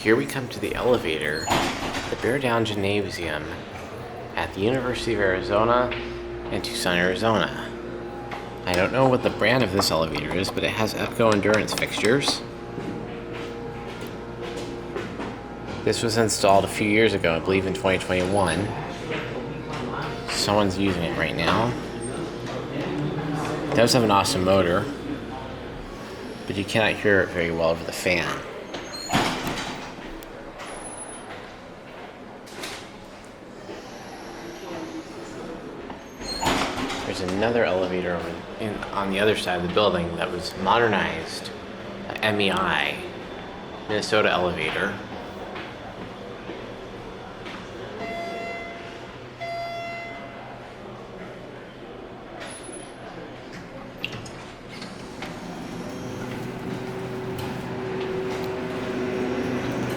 here we come to the elevator, the Bear Down Gymnasium at the University of Arizona in Tucson, Arizona. I don't know what the brand of this elevator is, but it has EPCO endurance fixtures. This was installed a few years ago, I believe in 2021. Someone's using it right now. It does have an awesome motor, but you cannot hear it very well over the fan. There's another elevator on the other side of the building that was modernized, MEI, Minnesota elevator.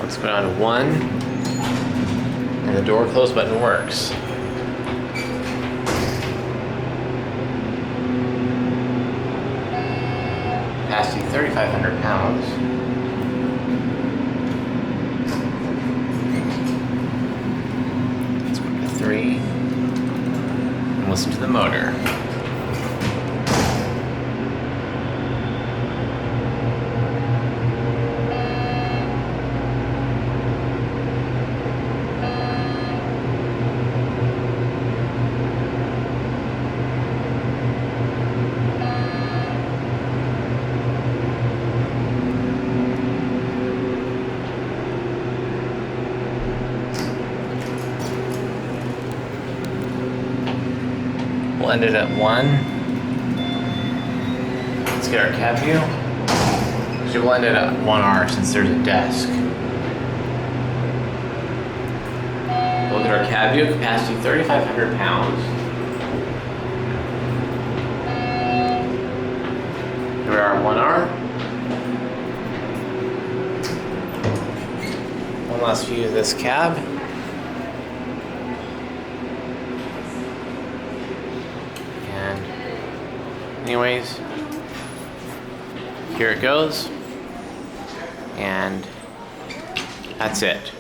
Let's put on 1, and the door close button works. Capacity 3,500 pounds. Let's go to 3 and listen to the motor. We'll end it at 1. Let's get our cab view. Actually, we'll end it at 1R since there's a desk. Look at our cab view, capacity 3,500 pounds. Here we are at 1R. One last view of this cab. Anyways, here it goes, and that's it.